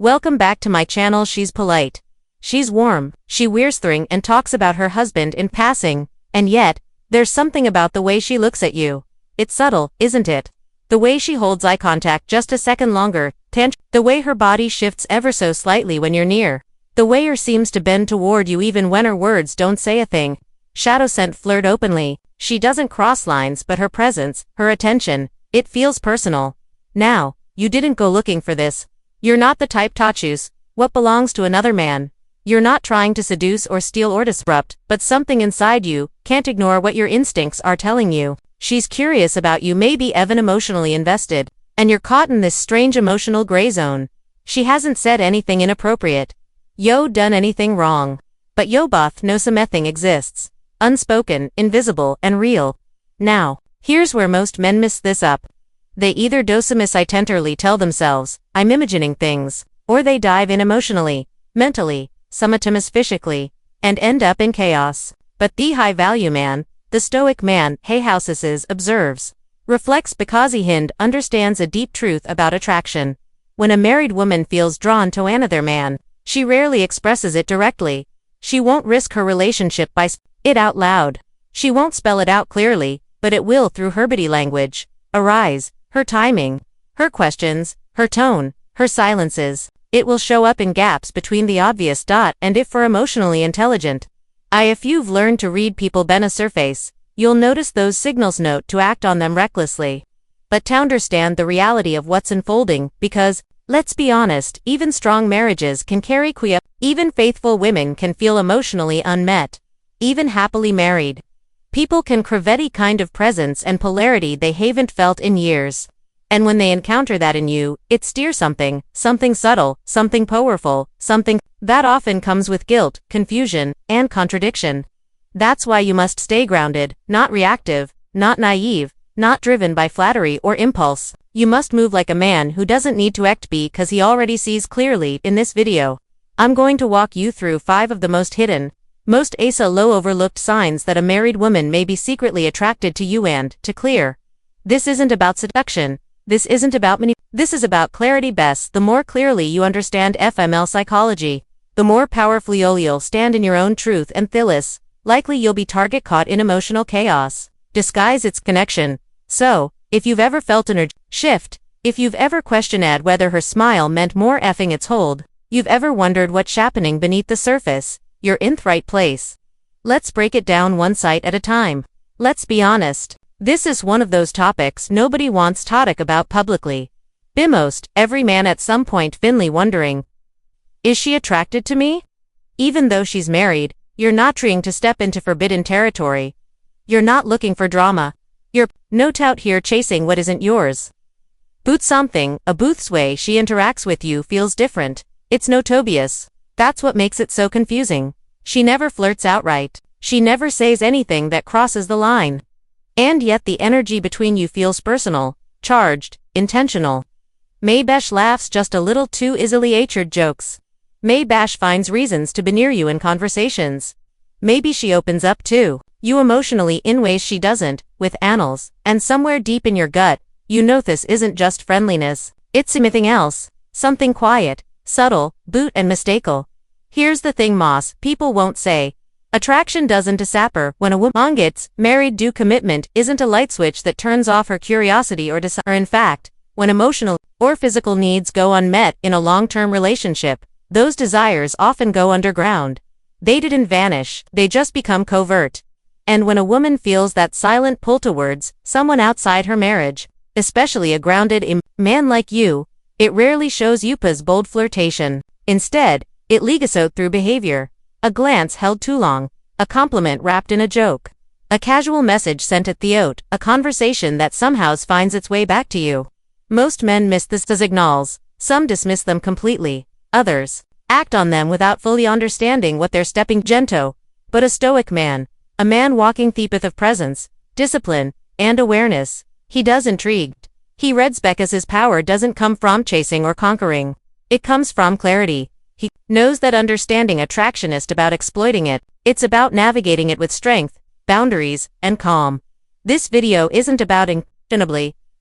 Welcome back to my channel. She's polite. She's warm. She wears thing and talks about her husband in passing, and yet, there's something about the way she looks at you. It's subtle, isn't it? The way she holds eye contact just a second longer, the way her body shifts ever so slightly when you're near, the way her seems to bend toward you even when her words don't say a thing. Shadow scent flirt openly. She doesn't cross lines, but her presence, her attention, it feels personal. Now, you didn't go looking for this. You're not the type to choose what belongs to another man. You're not trying to seduce or steal or disrupt, but something inside you can't ignore what your instincts are telling you. She's curious about you, maybe even emotionally invested, and you're caught in this strange emotional gray zone. She hasn't said anything inappropriate. Yo done anything wrong. But yo both know something exists. Unspoken, invisible, and real. Now, here's where most men miss this up. They either tenderly tell themselves, I'm imagining things, or they dive in emotionally, mentally, sometimes physically, and end up in chaos. But the high-value man, the Stoic man, observes, reflects because he understands a deep truth about attraction. When a married woman feels drawn to another man, she rarely expresses it directly. She won't risk her relationship by it out loud. She won't spell it out clearly, but it will through her body language, her timing, her questions, her tone, her silences. It will show up in gaps between the obvious and if for emotionally intelligent. If you've learned to read people on a surface, you'll notice those signals note to act on them recklessly. But to understand the reality of what's unfolding, because, let's be honest, even strong marriages can carry queer. Even faithful women can feel emotionally unmet. Even happily married people can crave any kind of presence and polarity they haven't felt in years. And when they encounter that in you, it steers something subtle, something powerful, something that often comes with guilt, confusion, and contradiction. That's why you must stay grounded, not reactive, not naive, not driven by flattery or impulse. You must move like a man who doesn't need to act because he already sees clearly. In this video, I'm going to walk you through 5 of the most hidden, most low overlooked signs that a married woman may be secretly attracted to you. And, to clear, this isn't about seduction. This isn't about this is about clarity. The more clearly you understand FML psychology, the more powerfully you'll stand in your own truth, and less likely you'll be target caught in emotional chaos. Disguise its connection. So, if you've ever felt an urge shift, if you've ever questioned whether her smile meant more effing its hold, you've ever wondered what's happening beneath the surface, you're in the right place. Let's break it down one site at a time. Let's be honest. This is one of those topics nobody wants to talk about publicly. Most every man at some point finally wondering, is she attracted to me? Even though she's married, you're not trying to step into forbidden territory. You're not looking for drama. You're not out here chasing what isn't yours. A Booth's way she interacts with you feels different. It's notorious. That's what makes it so confusing. She never flirts outright. She never says anything that crosses the line. And yet the energy between you feels personal, charged, intentional. Maybe laughs just a little too easily at your jokes. Maybe finds reasons to be near you in conversations. Maybe she opens up to you emotionally in ways she doesn't, with annals, and somewhere deep in your gut, you know this isn't just friendliness, it's something else, something quiet, subtle, and mistaken. Here's the thing people won't say. Attraction doesn't disappear when a woman gets married. Commitment isn't a light switch that turns off her curiosity or desire. In fact, when emotional or physical needs go unmet in a long-term relationship, those desires often go underground. They didn't vanish, they just become covert. And when a woman feels that silent pull towards someone outside her marriage, especially a grounded man like you, it rarely shows Yupa's bold flirtation. Instead, it leaks out through behavior. A glance held too long, a compliment wrapped in a joke, a casual message sent at the out, a conversation that somehow finds its way back to you. Most men miss the signals. Some dismiss them completely. Others act on them without fully understanding what they're stepping into. But a Stoic man, a man walking the path of presence, discipline, and awareness, he does intrigued. He respects his power doesn't come from chasing or conquering. It comes from clarity. He knows that understanding attraction isn't about exploiting it, it's about navigating it with strength, boundaries, and calm. This video isn't about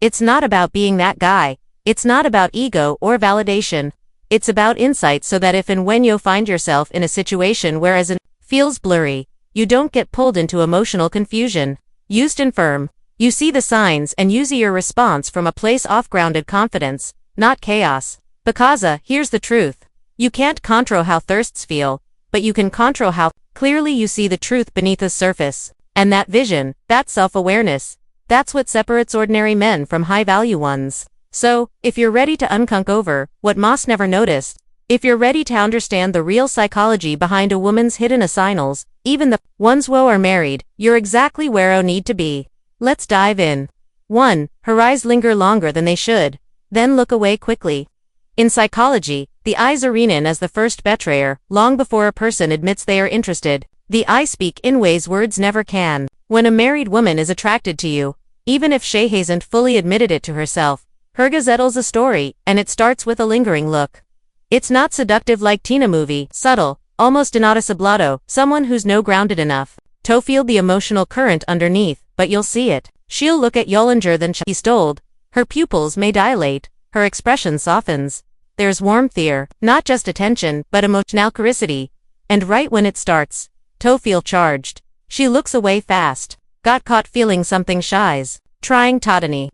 it's not about being that guy, it's not about ego or validation. It's about insight so that if and when you find yourself in a situation where it feels blurry, you don't get pulled into emotional confusion. Used and firm. You see the signs and use your response from a place of grounded confidence, not chaos. Because here's the truth. You can't control how thirsts feel, but you can control how clearly you see the truth beneath the surface. And that vision, that self-awareness, that's what separates ordinary men from high-value ones. So, if you're ready to uncover what most never noticed, if you're ready to understand the real psychology behind a woman's hidden signals, even the ones who are married, you're exactly where you need to be. Let's dive in. 1. Her eyes linger longer than they should, then look away quickly. In psychology, the eyes are seen as the first betrayer, long before a person admits they are interested. The eyes speak in ways words never can. When a married woman is attracted to you, even if she hasn't fully admitted it to herself, her gazette's a story, and it starts with a lingering look. It's not seductive like Tina movie, subtle, almost inaudibile, someone who's no grounded enough to feel the emotional current underneath, but you'll see it. She'll look at you longer than she's told. Her pupils may dilate, her expression softens. There's warmth here, not just attention, but emotional curiosity. And right when it starts to feel charged, she looks away fast. Got caught feeling something shy's trying totany.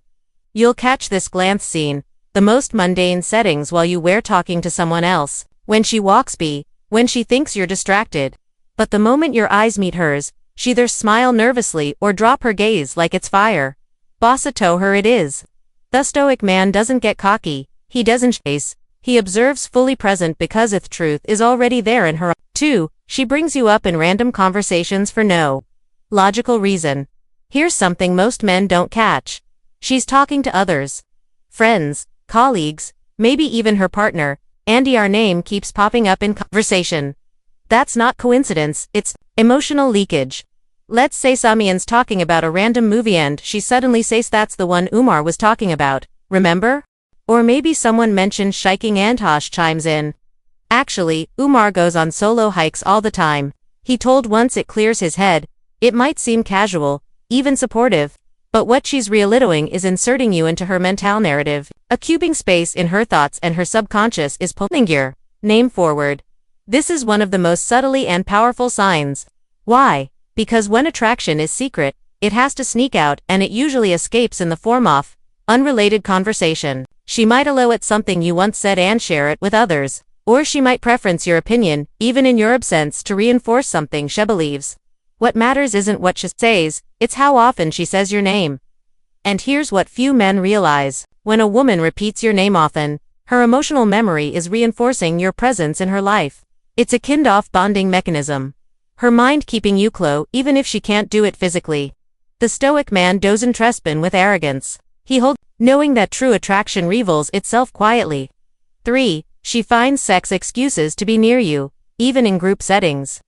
You'll catch this glance seen, the most mundane settings while you were talking to someone else, when she walks by, when she thinks you're distracted. But the moment your eyes meet hers, she either smile nervously or drop her gaze like it's fire. Bossa to her it is. The Stoic man doesn't get cocky, he doesn't chase, he observes fully present because its truth is already there in her. 2. She brings you up in random conversations for no logical reason. Here's something most men don't catch. She's talking to others. Friends, colleagues, maybe even her partner, and our name keeps popping up in conversation. That's not coincidence, it's emotional leakage. Let's say Samian's talking about a random movie and she suddenly says that's the one Umar was talking about, remember? Or maybe someone mentions shiking and Tosh chimes in. Actually, Umar goes on solo hikes all the time. He told once it clears his head. It might seem casual, even supportive, but what she's really doing is inserting you into her mental narrative, occupying space in her thoughts, and her subconscious is pulling your name forward. This is one of the most subtly and powerful signs. Why? Because when attraction is secret, it has to sneak out, and it usually escapes in the form of unrelated conversation. She might allow it something you once said and share it with others, or she might preference your opinion, even in your absence, to reinforce something she believes. What matters isn't what she says, it's how often she says your name. And here's what few men realize. When a woman repeats your name often, her emotional memory is reinforcing your presence in her life. It's a kind-of bonding mechanism. Her mind keeping you close, even if she can't do it physically. The Stoic man doesn't respond with arrogance. He holds, knowing that true attraction reveals itself quietly. 3. She finds sex excuses to be near you, even in group settings.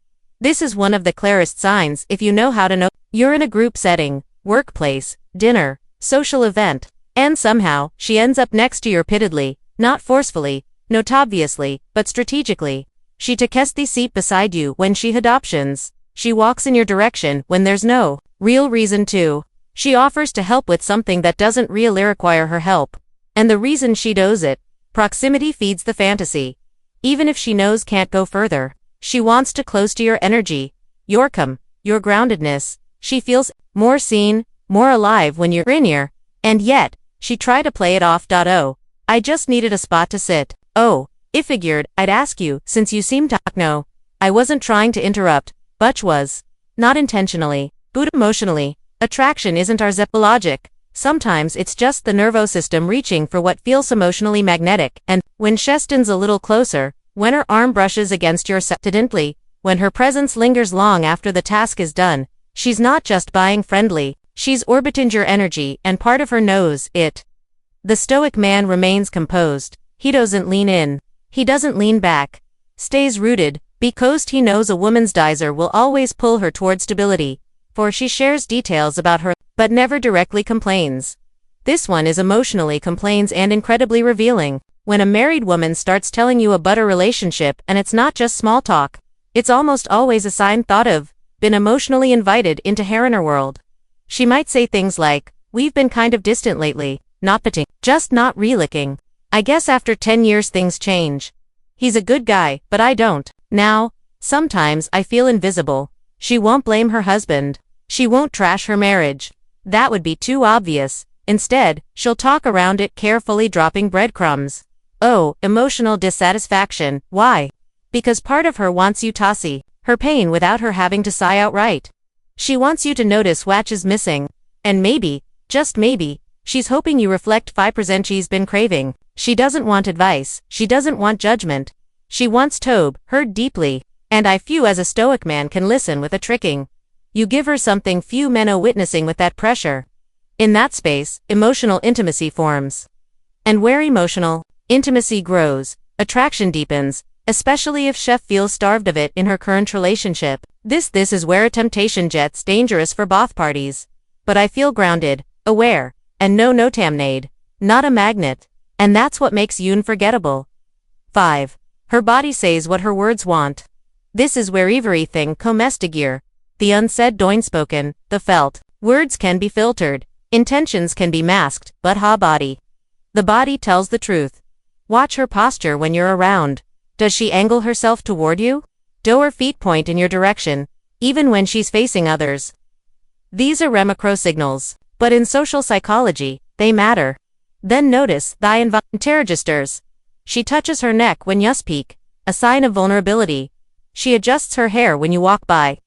This is one of the clearest signs if you know how to know you're in a group setting, workplace, dinner, social event, and somehow she ends up next to you repeatedly, not forcefully, not obviously, but strategically. She takes the seat beside you when she had options. She walks in your direction when there's no real reason to. She offers to help with something that doesn't really require her help. And the reason she does it, proximity feeds the fantasy. Even if she knows can't go further, she wants to close to your energy, your calm, your groundedness. She feels more seen, more alive when you're in here. And yet, she tried to play it off. Oh, I just needed a spot to sit. Oh, I figured I'd ask you, since you seem to know. I wasn't trying to interrupt, but was. Not intentionally, but emotionally. Attraction isn't our logic. Sometimes it's just the nervous system reaching for what feels emotionally magnetic, and when she stands a little closer, when her arm brushes against yours accidentally, when her presence lingers long after the task is done, she's not just being friendly, she's orbiting your energy, and part of her knows it. The Stoic man remains composed. He doesn't lean in. He doesn't lean back. Stays rooted, because he knows a woman's desire will always pull her toward stability, for she shares details about her, but never directly complains. This one is emotionally complains and incredibly revealing. When a married woman starts telling you about a relationship and it's not just small talk, it's almost always a sign thought of, been emotionally invited into her inner world. She might say things like, we've been kind of distant lately, not petting, just not relicking. I guess after 10 years things change. He's a good guy, but I don't. Now, sometimes I feel invisible. She won't blame her husband. She won't trash her marriage. That would be too obvious. Instead, she'll talk around it carefully, dropping breadcrumbs. Oh, emotional dissatisfaction. Why? Because part of her wants you to see her pain without her having to sigh outright. She wants you to notice what is missing. And maybe, just maybe, she's hoping you reflect 5% she's been craving. She doesn't want advice. She doesn't want judgment. She wants to be heard deeply. And I few as a Stoic man can listen with a tricking. You give her something few men are witnessing with that pressure. In that space, emotional intimacy forms. And where emotional intimacy grows, attraction deepens, especially if chef feels starved of it in her current relationship. This is where a temptation gets dangerous for both parties. But I feel grounded, aware, and no tamnade, not a magnet. And that's what makes you unforgettable. 5. Her body says what her words want. This is where everything comes together. The unsaid, the unspoken, the felt. Words can be filtered. Intentions can be masked, but her body. The body tells the truth. Watch her posture when you're around. Does she angle herself toward you? Do her feet point in your direction, even when she's facing others? These are macro signals, but in social psychology, they matter. Then notice the interregisters. She touches her neck when you speak, a sign of vulnerability. She adjusts her hair when you walk by.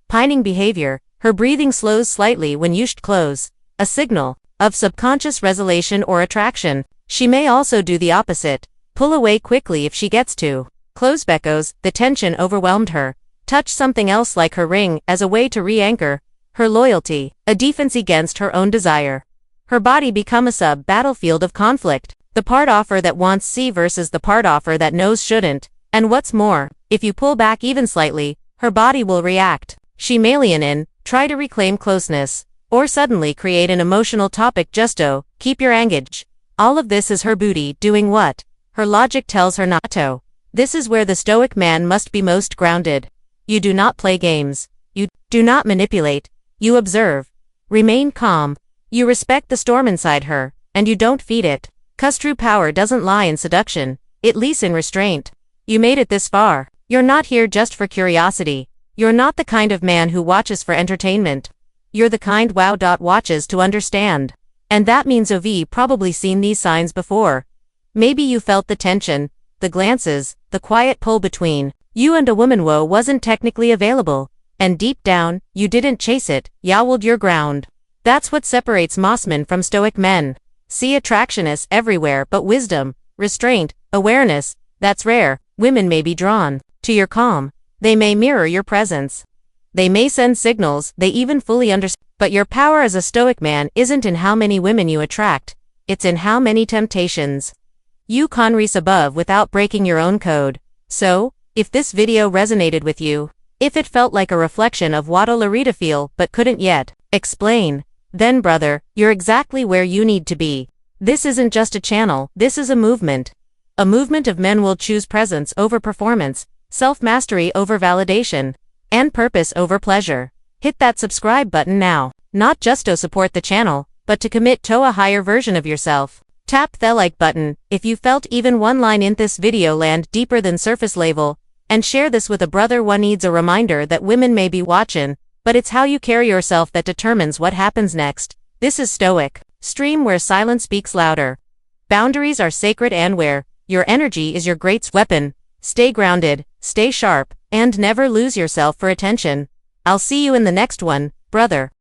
Pining behavior, her breathing slows slightly when you close, a signal of subconscious resolution or attraction. She may also do the opposite, pull away quickly if she gets too close because the tension overwhelmed her. Touch something else like her ring as a way to re-anchor her loyalty, a defense against her own desire. Her body become a sub-battlefield of conflict, the part offer that wants see versus the part offer that knows shouldn't. And what's more, if you pull back even slightly, her body will react. She may lean in, try to reclaim closeness, or suddenly create an emotional topic just to keep your engaged. All of this is her booty doing what her logic tells her not to. This is where the Stoic man must be most grounded. You do not play games. You do not manipulate. You observe. Remain calm. You respect the storm inside her, and you don't feed it. 'Cause true power doesn't lie in seduction, it lies in restraint. You made it this far. You're not here just for curiosity. You're not the kind of man who watches for entertainment. You're the kind watches to understand. And that means you've probably seen these signs before. Maybe you felt the tension, the glances, the quiet pull between you and a woman who wasn't technically available. And deep down, you didn't chase it, you held your ground. That's what separates Mossman from Stoic men. See, attraction is everywhere, but wisdom, restraint, awareness, that's rare. Women may be drawn to your calm. They may mirror your presence. They may send signals they even fully understand. But your power as a Stoic man isn't in how many women you attract. It's in how many temptations you can rise above without breaking your own code. So, if this video resonated with you, if it felt like a reflection of what Larita feel but couldn't yet explain, then brother, you're exactly where you need to be. This isn't just a channel, this is a movement. A movement of men will choose presence over performance, self-mastery over validation, and purpose over pleasure. Hit that subscribe button now, not just to support the channel, but to commit to a higher version of yourself. Tap the like button if you felt even one line in this video land deeper than surface level, and share this with a brother who needs a reminder that women may be watching, but it's how you carry yourself that determines what happens next. This is Stoic, stream where silence speaks louder. Boundaries are sacred and where your energy is your greatest weapon. Stay grounded, stay sharp, and never lose yourself for attention. I'll see you in the next one, brother.